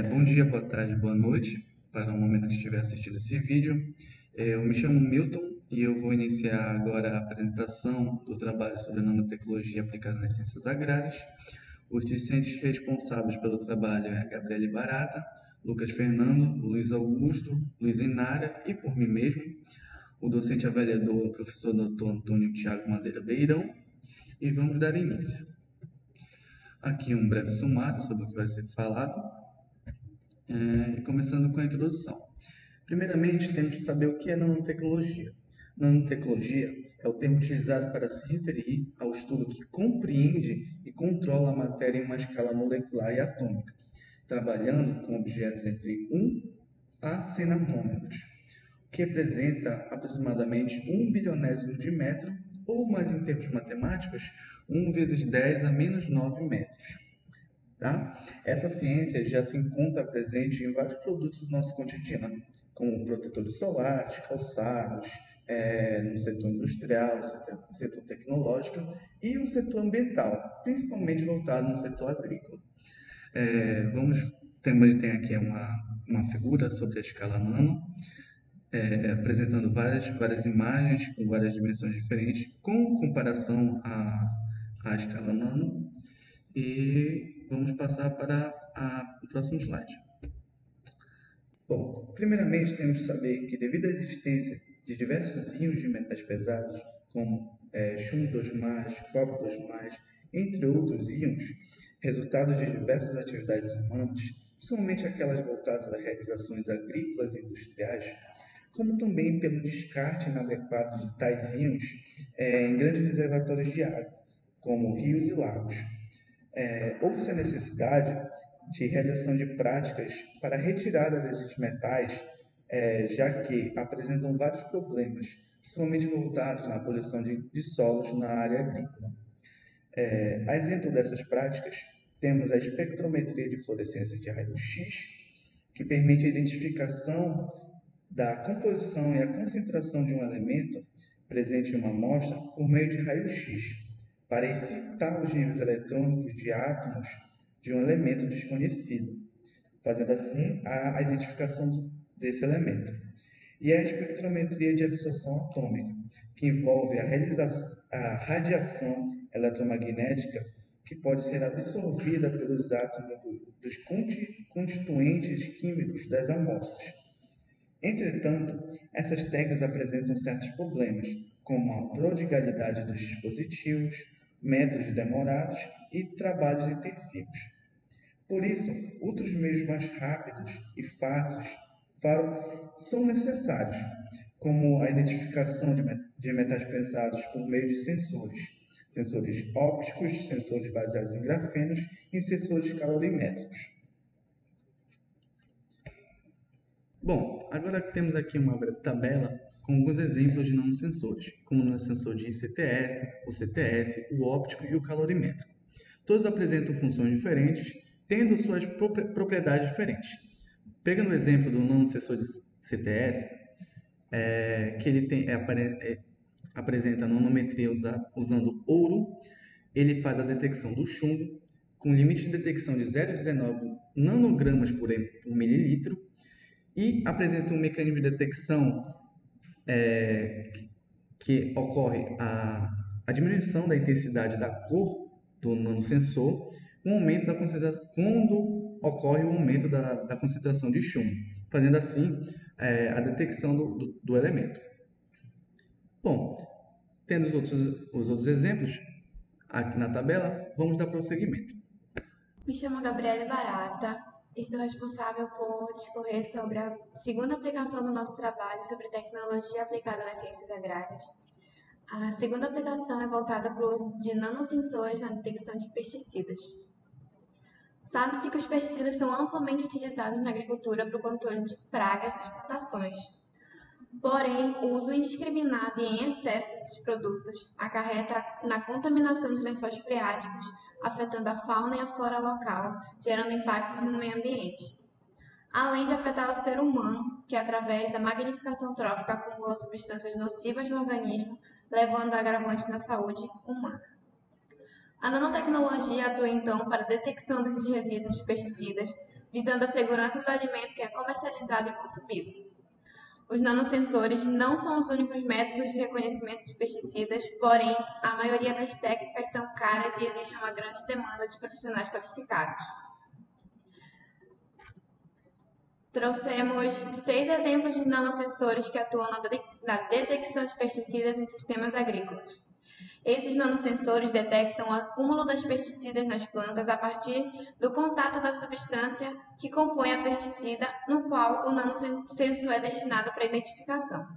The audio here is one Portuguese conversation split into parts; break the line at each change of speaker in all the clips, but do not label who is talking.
Bom dia, boa tarde, boa noite, para o momento que estiver assistindo esse vídeo. Eu me chamo Milton e eu vou iniciar agora a apresentação do trabalho sobre nanotecnologia aplicada nas ciências agrárias. Os discentes responsáveis pelo trabalho é a Gabriele Barata, Lucas Fernando, Luiz Augusto, Luiz Inária e por mim mesmo. O docente avaliador é o professor Dr. Antônio Tiago Madeira Beirão e vamos dar início. Aqui um breve sumário sobre o que vai ser falado. Começando com a introdução. Primeiramente, temos que saber o que é nanotecnologia. Nanotecnologia é o termo utilizado para se referir ao estudo que compreende e controla a matéria em uma escala molecular e atômica, trabalhando com objetos entre 1 a 100 nanômetros, o que representa aproximadamente 1 bilionésimo de metro, ou mais em termos matemáticos, 1 vezes 10 a menos 9 metros. Tá? Essa ciência já se encontra presente em vários produtos do nosso cotidiano, como protetores solares, calçados, no setor industrial, setor tecnológico e no setor ambiental, principalmente voltado no setor agrícola. Também tem aqui uma figura sobre a escala nano, apresentando várias imagens com várias dimensões diferentes, com comparação à escala nano. E vamos passar para o próximo slide. Bom, primeiramente temos que saber que devido à existência de diversos íons de metais pesados, como chumbo 2+, cobre 2+, entre outros íons, resultados de diversas atividades humanas, principalmente aquelas voltadas a realizações agrícolas e industriais, como também pelo descarte inadequado de tais íons em grandes reservatórios de água, como rios e lagos. Houve-se a necessidade de realização de práticas para a retirada desses metais, já que apresentam vários problemas, principalmente voltados na poluição de solos na área agrícola. A exemplo dessas práticas, temos a espectrometria de fluorescência de raio-x, que permite a identificação da composição e a concentração de um elemento presente em uma amostra por meio de raio-x, para excitar os níveis eletrônicos de átomos de um elemento desconhecido, fazendo assim a identificação desse elemento. E a espectrometria de absorção atômica, que envolve a radiação eletromagnética que pode ser absorvida pelos átomos dos constituintes químicos das amostras. Entretanto, essas técnicas apresentam certos problemas, como a prodigalidade dos dispositivos, métodos demorados e trabalhos intensivos. Por isso, outros meios mais rápidos e fáceis são necessários, como a identificação de metais pesados por meio de sensores ópticos, sensores baseados em grafenos e sensores calorimétricos. Bom, agora temos aqui uma breve tabela com alguns exemplos de nanosensores, como o nanosensor de ICTS, o CTS, o óptico e o calorimétrico. Todos apresentam funções diferentes, tendo suas propriedades diferentes. Pegando o exemplo do nanosensor de CTS, que ele apresenta a nanometria usando ouro, ele faz a detecção do chumbo, com limite de detecção de 0,19 nanogramas por mililitro, e apresenta um mecanismo de detecção que ocorre a diminuição da intensidade da cor do nanosensor com o aumento da concentração, quando ocorre o aumento da concentração de chumbo, fazendo assim a detecção do elemento. Bom, tendo os outros exemplos aqui na tabela, vamos dar prosseguimento.
Me chamo Gabriele Barata, estou responsável por discorrer sobre a segunda aplicação do nosso trabalho sobre tecnologia aplicada nas ciências agrárias. A segunda aplicação é voltada para o uso de nanosensores na detecção de pesticidas. Sabe-se que os pesticidas são amplamente utilizados na agricultura para o controle de pragas das plantações. Porém, o uso indiscriminado e em excesso desses produtos acarreta na contaminação de lençóis freáticos, afetando a fauna e a flora local, gerando impactos no meio ambiente. Além de afetar o ser humano, que através da magnificação trófica acumula substâncias nocivas no organismo, levando a agravantes na saúde humana. A nanotecnologia atua então para a detecção desses resíduos de pesticidas, visando a segurança do alimento que é comercializado e consumido. Os nanosensores não são os únicos métodos de reconhecimento de pesticidas, porém, a maioria das técnicas são caras e existe uma grande demanda de profissionais qualificados. Trouxemos 6 exemplos de nanosensores que atuam na detecção de pesticidas em sistemas agrícolas. Esses nanosensores detectam o acúmulo das pesticidas nas plantas a partir do contato da substância que compõe a pesticida, no qual o nanosensor é destinado para identificação.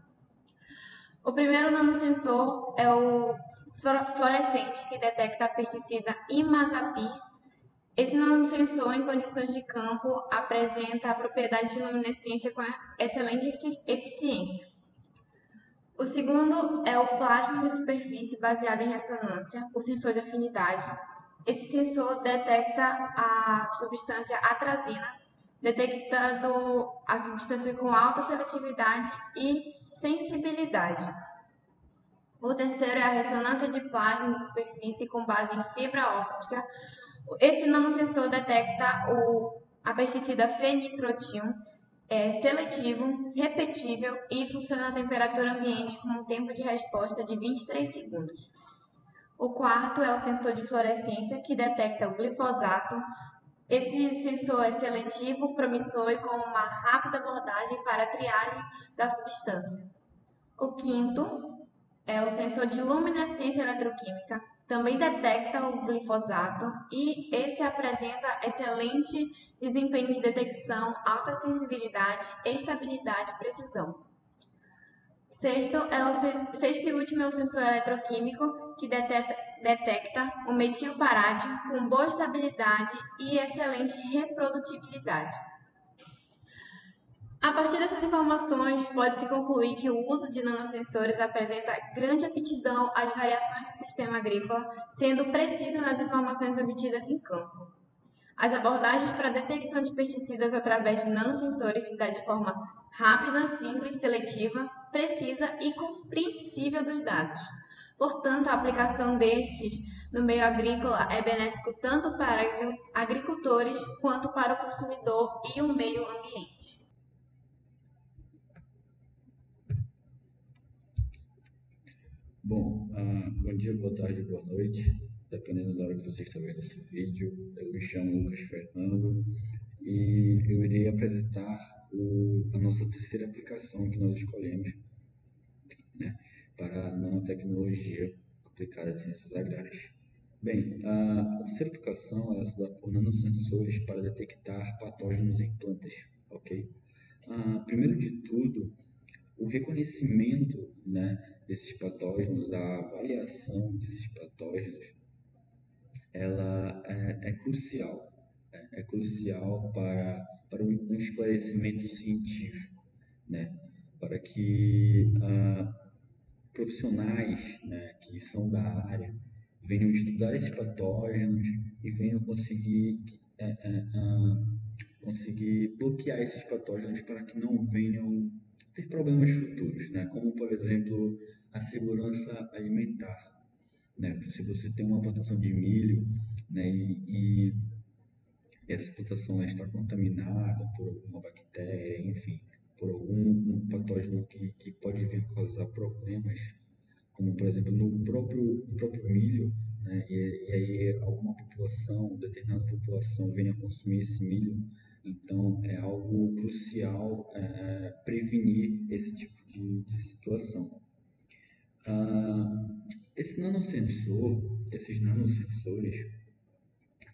O primeiro nanosensor é o fluorescente, que detecta a pesticida imazapyr. Esse nanosensor, em condições de campo, apresenta a propriedade de luminescência com excelente eficiência. O segundo é o plasma de superfície baseado em ressonância, o sensor de afinidade. Esse sensor detecta a substância atrazina, detectando a substância com alta seletividade e sensibilidade. O terceiro é a ressonância de plasma de superfície com base em fibra óptica. Esse nanosensor detecta a pesticida fenitrotium, é seletivo, repetível e funciona a temperatura ambiente com um tempo de resposta de 23 segundos. O quarto é o sensor de fluorescência, que detecta o glifosato. Esse sensor é seletivo, promissor e com uma rápida abordagem para a triagem da substância. O quinto é o sensor de luminescência eletroquímica, também detecta o glifosato e esse apresenta excelente desempenho de detecção, alta sensibilidade, estabilidade e precisão. Sexto e último é o sensor eletroquímico, que detecta o metilparádio com boa estabilidade e excelente reprodutibilidade. A partir dessas informações, pode-se concluir que o uso de nanosensores apresenta grande aptidão às variações do sistema agrícola, sendo preciso nas informações obtidas em campo. As abordagens para a detecção de pesticidas através de nanosensores se dá de forma rápida, simples, seletiva, precisa e compreensível dos dados. Portanto, a aplicação destes no meio agrícola é benéfico tanto para agricultores quanto para o consumidor e o meio ambiente.
Bom, bom dia, boa tarde, boa noite, dependendo da hora que você está vendo esse vídeo. Eu me chamo Lucas Fernando e eu irei apresentar a nossa terceira aplicação que nós escolhemos, né, para a nanotecnologia aplicada às ciências agrárias. Bem, a terceira aplicação ela se dá por nanosensores para detectar patógenos em plantas, ok? Primeiro de tudo, o reconhecimento, né, desses patógenos, a avaliação desses patógenos, ela é crucial, é crucial para um esclarecimento científico, né, para que profissionais, né, que são da área venham estudar esses patógenos e venham conseguir bloquear esses patógenos para que não venham ter problemas futuros, né? Como, por exemplo, a segurança alimentar. Né? Se você tem uma plantação de milho, né, e essa plantação está contaminada por alguma bactéria, enfim, por algum patógeno que pode vir causar problemas, como, por exemplo, no próprio milho, né, e aí alguma população, determinada população venha consumir esse milho, então é algo crucial prevenir esse tipo de situação. Esses nanosensores,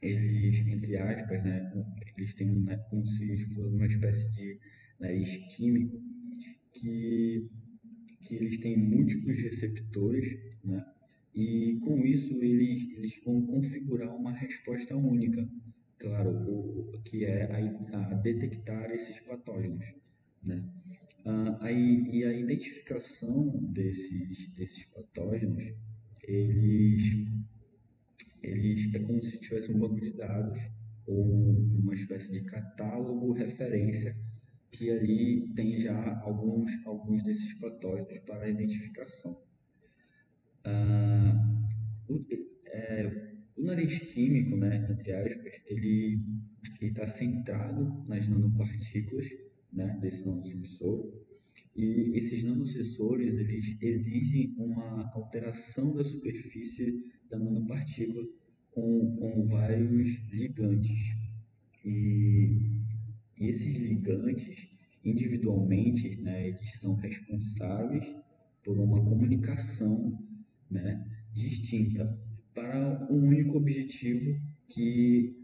eles, entre aspas, né, eles têm como se fosse uma espécie de nariz químico que, que eles têm múltiplos receptores, né, e com isso eles vão configurar uma resposta única, claro, que é a detectar esses patógenos, né. E a identificação desses patógenos, eles, eles é como se tivesse um banco de dados ou uma espécie de catálogo referência que ali tem já alguns desses patógenos para identificação. O nariz químico, né, entre aspas, ele está centrado nas nanopartículas, né, desse nanosensor, e esses nanosensores eles exigem uma alteração da superfície da nanopartícula com vários ligantes. E esses ligantes, individualmente, né, eles são responsáveis por uma comunicação, né, distinta para um único objetivo que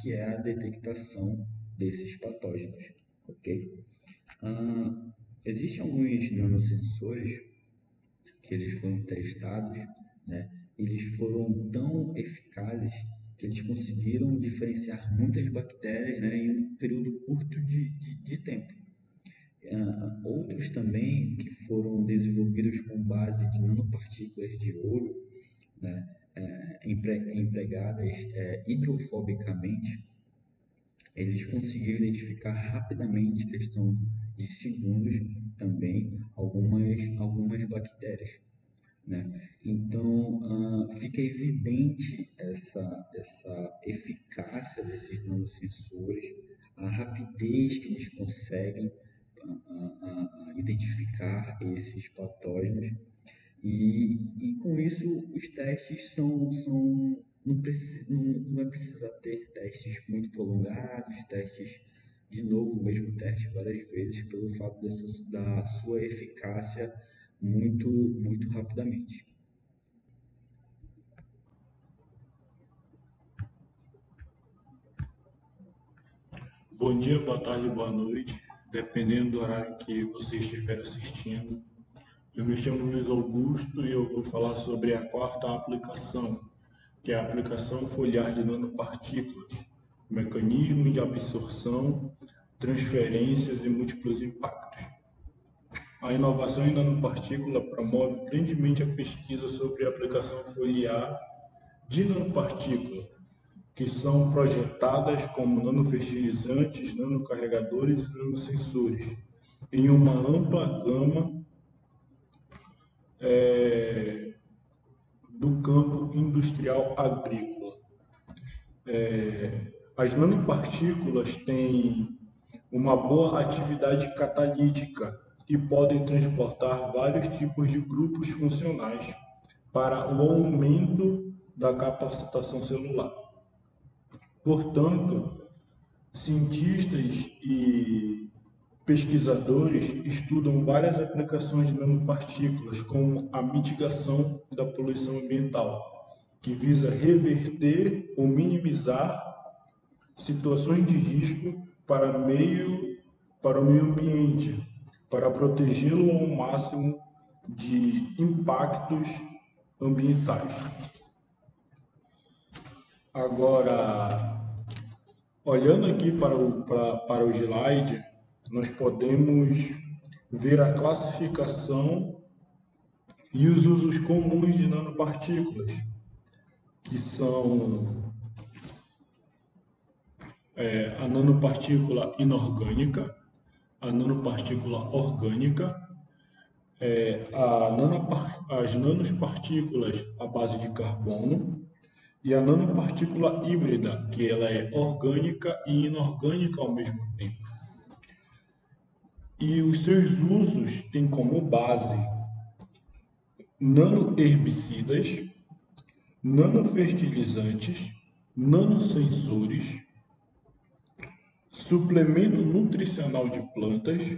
é a detectação desses patógenos, ok? Existem alguns nanosensores que eles foram testados, né? Eles foram tão eficazes que eles conseguiram diferenciar muitas bactérias, né, em um período curto de tempo. Outros também que foram desenvolvidos com base de nanopartículas de ouro, né, empregadas hidrofobicamente, eles conseguiram identificar rapidamente, questão de segundos, também algumas bactérias, né? Então, fica evidente essa eficácia desses nanosensores, a rapidez que eles conseguem identificar esses patógenos e com isso os testes não vai precisar ter testes muito prolongados, testes de novo, o mesmo teste várias vezes, pelo fato da sua eficácia muito rapidamente.
Bom dia, boa tarde, boa noite, dependendo do horário que você estiver assistindo. Eu me chamo Luiz Augusto e eu vou falar sobre a quarta aplicação, que é a aplicação foliar de nanopartículas, mecanismos de absorção, transferências e múltiplos impactos. A inovação em nanopartícula promove grandemente a pesquisa sobre a aplicação foliar de nanopartícula, que são projetadas como nanofertilizantes, nanocarregadores e nanosensores, em uma ampla gama do campo industrial agrícola. As nanopartículas têm uma boa atividade catalítica e podem transportar vários tipos de grupos funcionais para o aumento da capacitação celular. Portanto, cientistas e pesquisadores estudam várias aplicações de nanopartículas, como a mitigação da poluição ambiental, que visa reverter ou minimizar situações de risco para o meio ambiente, para protegê-lo ao máximo de impactos ambientais. Agora, olhando aqui para o slide, nós podemos ver a classificação e os usos comuns de nanopartículas, que são a nanopartícula inorgânica, a nanopartícula orgânica, as nanopartículas à base de carbono e a nanopartícula híbrida, que ela é orgânica e inorgânica ao mesmo tempo. E os seus usos têm como base nanoherbicidas, nanofertilizantes, nanosensores, suplemento nutricional de plantas,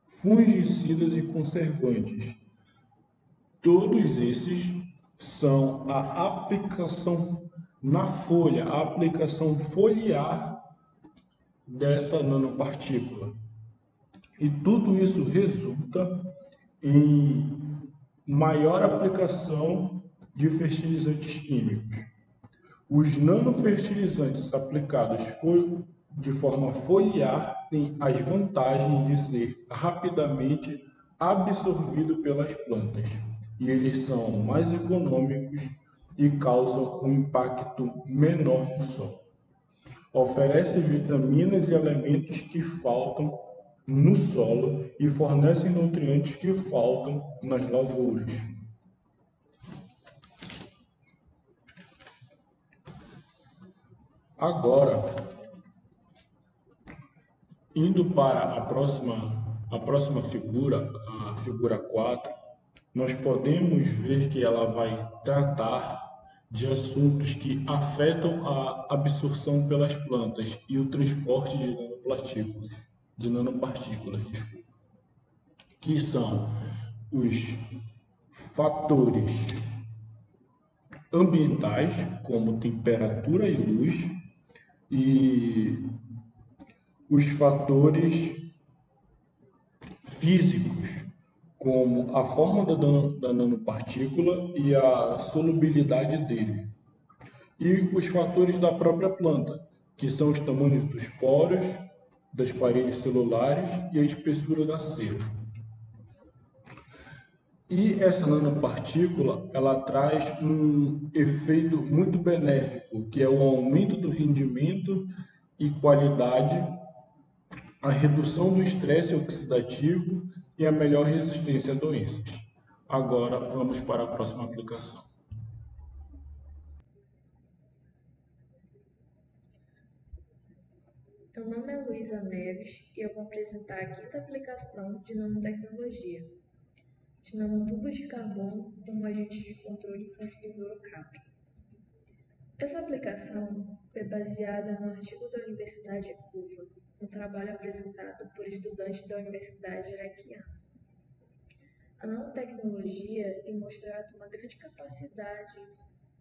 fungicidas e conservantes. Todos esses são a aplicação na folha, a aplicação foliar dessa nanopartícula. E tudo isso resulta em maior aplicação de fertilizantes químicos. Os nanofertilizantes aplicados de forma foliar têm as vantagens de ser rapidamente absorvido pelas plantas, e eles são mais econômicos e causam um impacto menor no solo. Oferece vitaminas e elementos que faltam no solo e fornecem nutrientes que faltam nas lavouras. Agora, indo para a próxima figura, a figura 4, nós podemos ver que ela vai tratar de assuntos que afetam a absorção pelas plantas e o transporte de nanopartículas, desculpa, que são os fatores ambientais, como temperatura e luz, e os fatores físicos, como a forma da nanopartícula e a solubilidade dele, e os fatores da própria planta, que são os tamanhos dos poros, das paredes celulares e a espessura da cera. E essa nanopartícula, ela traz um efeito muito benéfico, que é o aumento do rendimento e qualidade, a redução do estresse oxidativo e a melhor resistência a doenças. Agora vamos para a próxima aplicação.
Meu nome é Luísa Neves e eu vou apresentar a quinta aplicação de nanotecnologia, os nanotubos de carbono como agente de controle para o besouro cabra. Essa aplicação foi baseada no artigo da Universidade CUFA, um trabalho apresentado por estudantes da Universidade Iraquiana. A nanotecnologia tem mostrado uma grande capacidade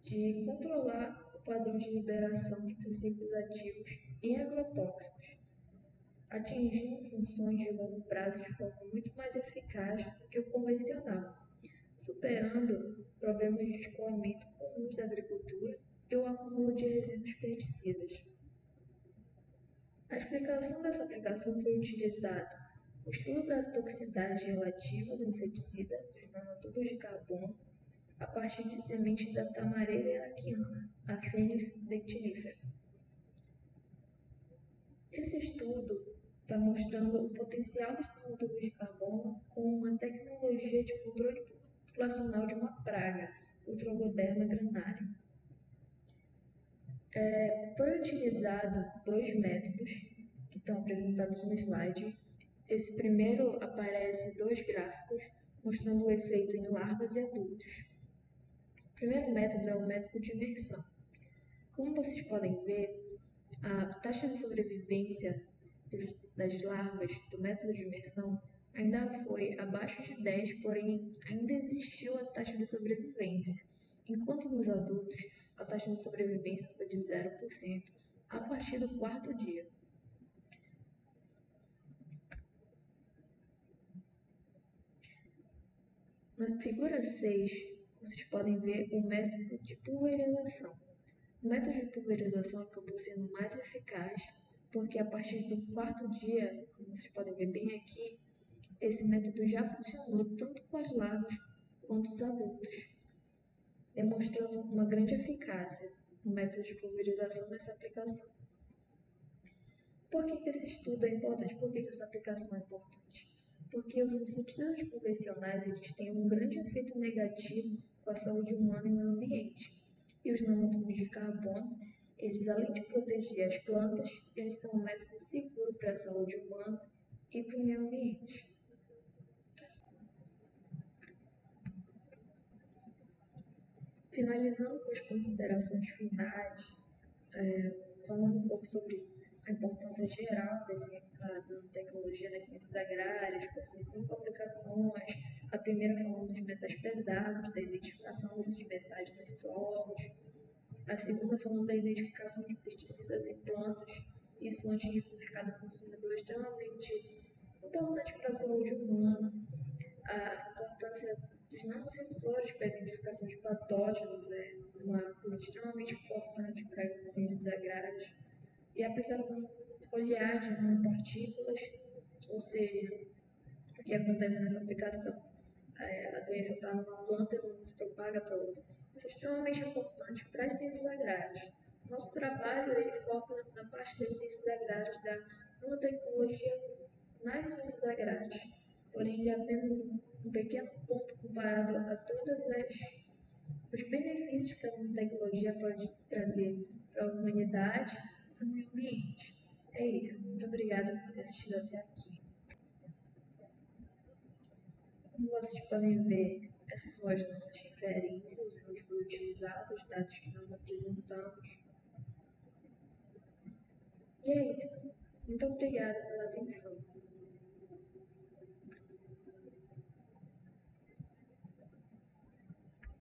de controlar o padrão de liberação de princípios ativos em agrotóxicos, atingindo funções de longo prazo de forma muito mais eficaz do que o convencional, superando problemas de escoamento comuns da agricultura e o acúmulo de resíduos pesticidas. A explicação dessa aplicação foi utilizada o estudo da toxicidade relativa do inseticida dos nanotubos de carbono a partir de sementes da tamareira iraquiana, a Phoenix dentilifera. Esse estudo está mostrando o potencial dos nanotubos de carbono como uma tecnologia de controle populacional de uma praga, o Trogoderma granário. Foi utilizado dois métodos que estão apresentados no slide. Esse primeiro aparece dois gráficos mostrando o efeito em larvas e adultos. O primeiro método é o método de imersão. Como vocês podem ver, a taxa de sobrevivência das larvas do método de imersão ainda foi abaixo de 10, porém ainda existiu a taxa de sobrevivência, enquanto nos adultos a taxa de sobrevivência foi de 0% a partir do quarto dia. Na figura 6, vocês podem ver o método de pulverização. O método de pulverização acabou sendo mais eficaz porque a partir do quarto dia, como vocês podem ver bem aqui, esse método já funcionou tanto com as larvas quanto os adultos, demonstrando uma grande eficácia no método de pulverização dessa aplicação. Por que esse estudo é importante? Por que essa aplicação é importante? Porque os inseticidas convencionais eles têm um grande efeito negativo com a saúde humana e o meio ambiente. E os nanotubos de carbono, eles além de proteger as plantas, eles são um método seguro para a saúde humana e para o meio ambiente. Finalizando com as considerações finais, falando um pouco sobre a importância geral da nanotecnologia nas ciências agrárias, com essas 5 aplicações, a primeira falando dos metais pesados, da identificação desses metais nos solos, a segunda falando da identificação de pesticidas em plantas, isso antes de ir para o mercado consumidor é extremamente importante para a saúde humana, a importância dos nanosensores para a identificação de patógenos é uma coisa extremamente importante para as ciências agrárias, e a aplicação de foliagem de nanopartículas, ou seja, o que acontece nessa aplicação? A doença está numa planta e não se propaga para outra. Isso é extremamente importante para as ciências agrárias. Nosso trabalho ele foca na parte das ciências agrárias, da nanotecnologia nas ciências agrárias, porém ele é apenas um pequeno ponto comparado a todos os benefícios que a nanotecnologia pode trazer para para a humanidade e para o meio ambiente. É isso. Muito obrigada por ter assistido até aqui. Como vocês podem ver, essas são as nossas referências, onde foram utilizados os dados que nós apresentamos. E é isso. Muito obrigada pela atenção.